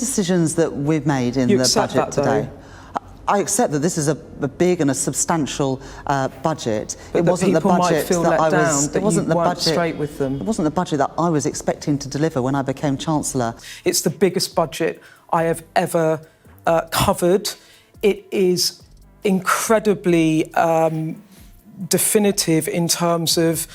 decisions that we've made in the budget today, I accept that this is a big and a substantial budget. But it wasn't the budget that I was. It wasn't the budget straight with them. It wasn't the budget that I was expecting to deliver when I became Chancellor. It's the biggest budget I have ever covered. It is incredibly definitive in terms of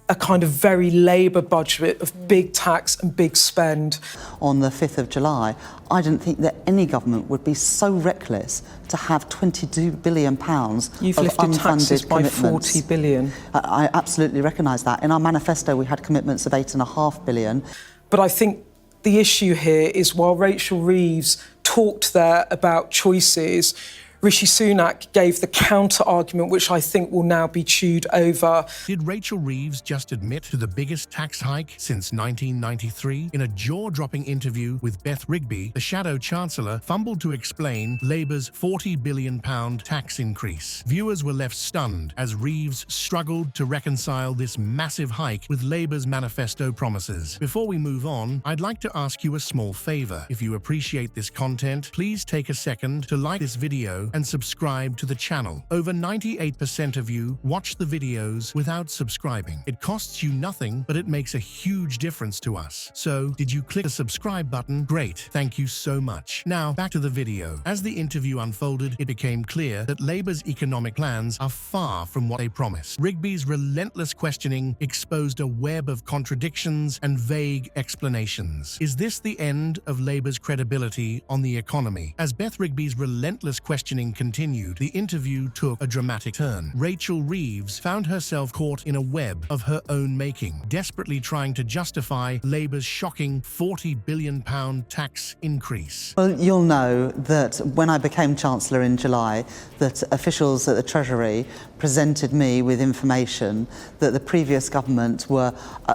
a kind of very Labour budget of big tax and big spend. On the 5th of July, I didn't think that any government would be so reckless to have £22 billion You've of lifted unfunded taxes by commitments. £40 billion. I absolutely recognise that. In our manifesto, we had commitments of £8.5 billion. But I think the issue here is while Rachel Reeves talked there about choices, Rishi Sunak gave the counter-argument, which I think will now be chewed over. Did Rachel Reeves just admit to the biggest tax hike since 1993? In a jaw-dropping interview with Beth Rigby, the Shadow Chancellor fumbled to explain Labour's £40 billion tax increase. Viewers were left stunned as Reeves struggled to reconcile this massive hike with Labour's manifesto promises. Before we move on, I'd like to ask you a small favour. If you appreciate this content, please take a second to like this video and subscribe to the channel. Over 98% of you watch the videos without subscribing. It costs you nothing, but it makes a huge difference to us. So, did you click the subscribe button? Great, thank you so much. Now, back to the video. As the interview unfolded, it became clear that Labour's economic plans are far from what they promised. Rigby's relentless questioning exposed a web of contradictions and vague explanations. Is this the end of Labour's credibility on the economy? As Beth Rigby's relentless questioning continued, the interview took a dramatic turn. Rachel Reeves found herself caught in a web of her own making, desperately trying to justify Labour's shocking £40 billion tax increase. Well, you'll know that when I became Chancellor in July, that officials at the Treasury presented me with information that the previous government were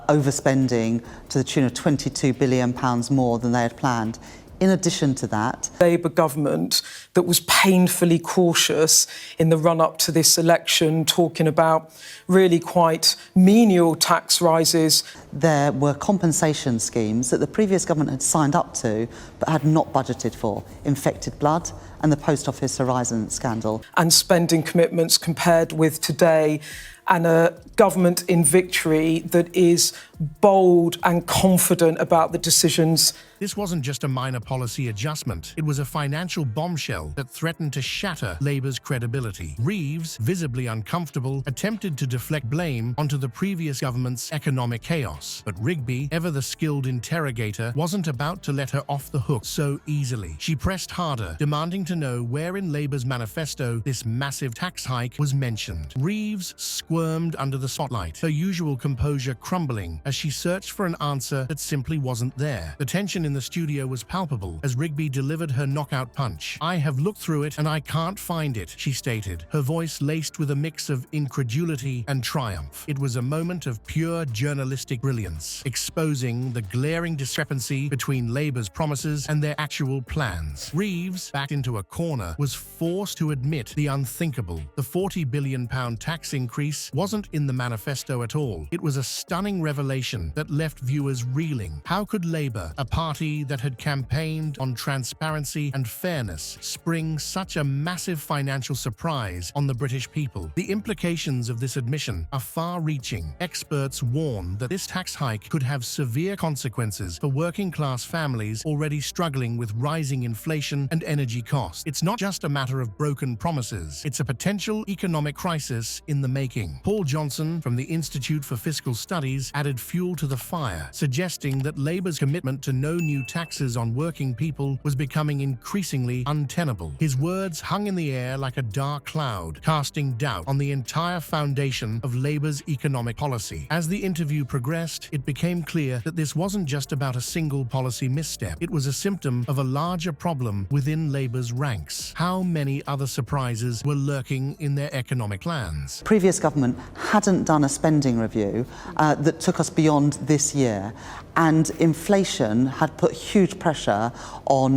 overspending to the tune of £22 billion more than they had planned. In addition to that, Labour government that was painfully cautious in the run-up to this election, talking about really quite menial tax rises. There were compensation schemes that the previous government had signed up to but had not budgeted for. Infected blood and the Post Office Horizon scandal. And spending commitments compared with today, and a government in victory that is bold and confident about the decisions. This wasn't just a minor policy adjustment. It was a financial bombshell that threatened to shatter Labour's credibility. Reeves, visibly uncomfortable, attempted to deflect blame onto the previous government's economic chaos. But Rigby, ever the skilled interrogator, wasn't about to let her off the hook so easily. She pressed harder, demanding to know where in Labour's manifesto this massive tax hike was mentioned. Reeves squirmed under the spotlight, her usual composure crumbling as she searched for an answer that simply wasn't there. The tension in the studio was palpable as Rigby delivered her knockout punch. "I have looked through it and I can't find it," she stated, her voice laced with a mix of incredulity and triumph. It was a moment of pure journalistic brilliance, exposing the glaring discrepancy between Labour's promises and their actual plans. Reeves, backed into a corner, was forced to admit the unthinkable. The £40 billion tax increase wasn't in the manifesto at all. It was a stunning revelation that left viewers reeling. How could Labour, a party that had campaigned on transparency and fairness, spring such a massive financial surprise on the British people? The implications of this admission are far-reaching. Experts warn that this tax hike could have severe consequences for working-class families already struggling with rising inflation and energy costs. It's not just a matter of broken promises. It's a potential economic crisis in the making. Paul Johnson from the Institute for Fiscal Studies added fuel to the fire, suggesting that Labour's commitment to no new taxes on working people was becoming increasingly untenable. His words hung in the air like a dark cloud, casting doubt on the entire foundation of Labour's economic policy. As the interview progressed, it became clear that this wasn't just about a single policy misstep. It was a symptom of a larger problem within Labour's ranks. How many other surprises were lurking in their economic plans? the previous government hadn't done a spending review that took us beyond this year, and inflation had put huge pressure on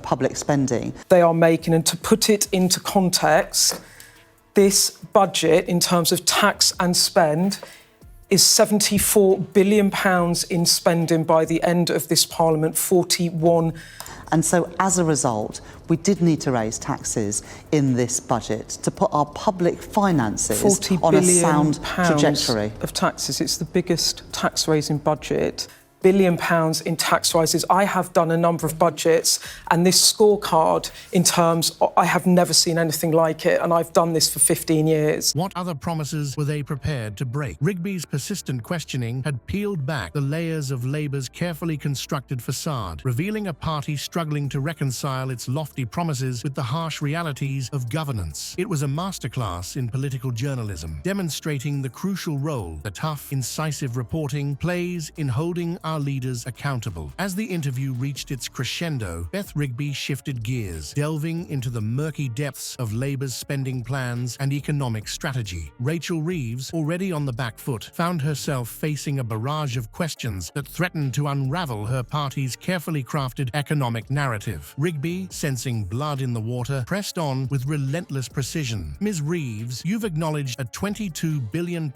public spending. They are making, and to put it into context, this budget in terms of tax and spend is £74 billion in spending by the end of this Parliament, 41. And so, as a result, we did need to raise taxes in this budget to put our public finances on a sound trajectory. Of taxes. It's the biggest tax-raising budget. £1 billion in tax rises. I have done a number of budgets, and this scorecard, in terms, I have never seen anything like it, and I've done this for 15 years. What other promises were they prepared to break? Rigby's persistent questioning had peeled back the layers of Labour's carefully constructed facade, revealing a party struggling to reconcile its lofty promises with the harsh realities of governance. It was a masterclass in political journalism, demonstrating the crucial role the tough, incisive reporting plays in holding our leaders accountable. As the interview reached its crescendo, Beth Rigby shifted gears, delving into the murky depths of Labour's spending plans and economic strategy. Rachel Reeves, already on the back foot, found herself facing a barrage of questions that threatened to unravel her party's carefully crafted economic narrative. Rigby, sensing blood in the water, pressed on with relentless precision. Ms. Reeves, you've acknowledged a £22 billion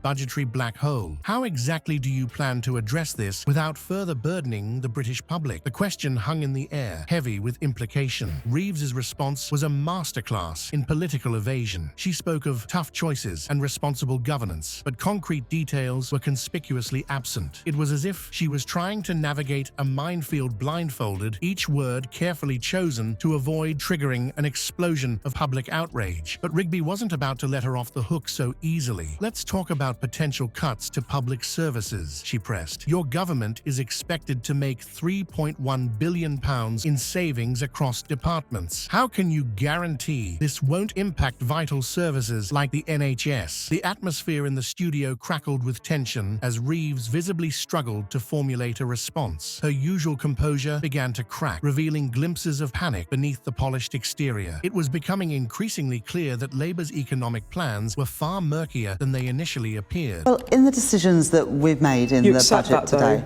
budgetary black hole. How exactly do you plan to address this without further burdening the British public? The question hung in the air, heavy with implication. Reeves's response was a masterclass in political evasion. She spoke of tough choices and responsible governance, but concrete details were conspicuously absent. It was as if she was trying to navigate a minefield blindfolded, each word carefully chosen to avoid triggering an explosion of public outrage. But Rigby wasn't about to let her off the hook so easily. Let's talk about potential cuts to public services, she pressed. Your government is expected to make £3.1 billion in savings across departments. How can you guarantee this won't impact vital services like the NHS? The atmosphere in the studio crackled with tension as Reeves visibly struggled to formulate a response. Her usual composure began to crack, revealing glimpses of panic beneath the polished exterior. It was becoming increasingly clear that Labour's economic plans were far murkier than they initially appeared. Well, in the decisions that we've made in the budget today,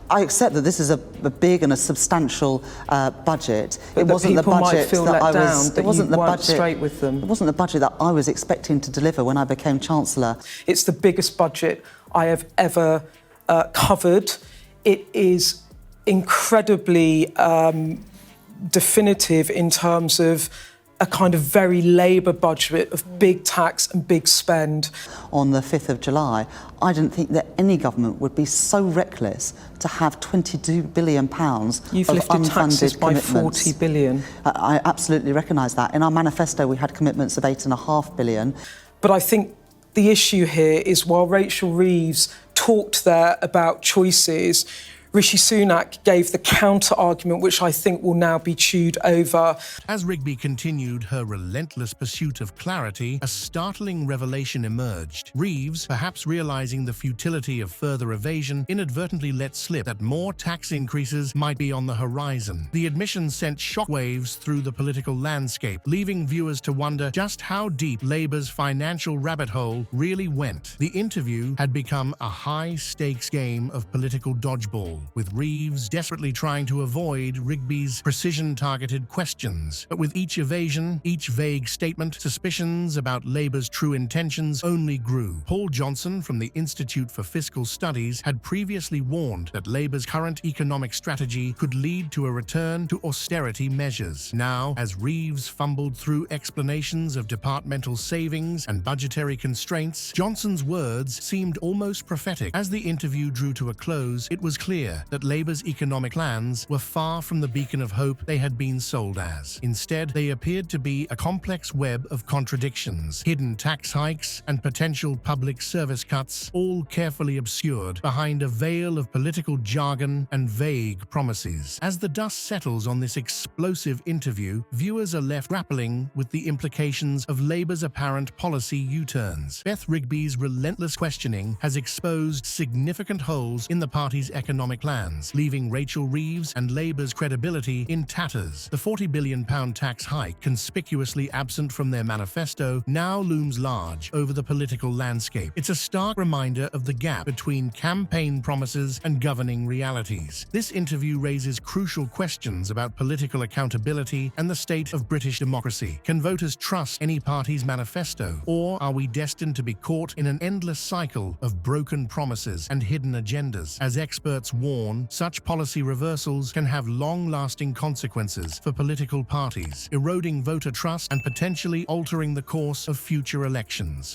I accept that this is a big and a substantial budget. But it wasn't the budget that I was. It wasn't the budget straight with them. It wasn't the budget that I was expecting to deliver when I became Chancellor. It's the biggest budget I have ever covered. It is incredibly definitive in terms of a kind of very Labour budget of big tax and big spend. On the 5th of July, I didn't think that any government would be so reckless to have £22 billion You've of lifted unfunded taxes by commitments. £40 billion. I absolutely recognise that. In our manifesto, we had commitments of £8.5 billion. But I think the issue here is while Rachel Reeves talked there about choices, Rishi Sunak gave the counter-argument, which I think will now be chewed over. As Rigby continued her relentless pursuit of clarity, a startling revelation emerged. Reeves, perhaps realizing the futility of further evasion, inadvertently let slip that more tax increases might be on the horizon. The admission sent shockwaves through the political landscape, leaving viewers to wonder just how deep Labour's financial rabbit hole really went. The interview had become a high-stakes game of political dodgeball, with Reeves desperately trying to avoid Rigby's precision-targeted questions. But with each evasion, each vague statement, suspicions about Labour's true intentions only grew. Paul Johnson from the Institute for Fiscal Studies had previously warned that Labour's current economic strategy could lead to a return to austerity measures. Now, as Reeves fumbled through explanations of departmental savings and budgetary constraints, Johnson's words seemed almost prophetic. As the interview drew to a close, it was clear that Labour's economic plans were far from the beacon of hope they had been sold as. Instead, they appeared to be a complex web of contradictions, hidden tax hikes and potential public service cuts, all carefully obscured behind a veil of political jargon and vague promises. As the dust settles on this explosive interview, viewers are left grappling with the implications of Labour's apparent policy U-turns. Beth Rigby's relentless questioning has exposed significant holes in the party's economic economic plans, leaving Rachel Reeves and Labour's credibility in tatters. The £40 billion tax hike, conspicuously absent from their manifesto, now looms large over the political landscape. It's a stark reminder of the gap between campaign promises and governing realities. This interview raises crucial questions about political accountability and the state of British democracy. Can voters trust any party's manifesto, or are we destined to be caught in an endless cycle of broken promises and hidden agendas? As experts warn, such policy reversals can have long-lasting consequences for political parties, eroding voter trust and potentially altering the course of future elections.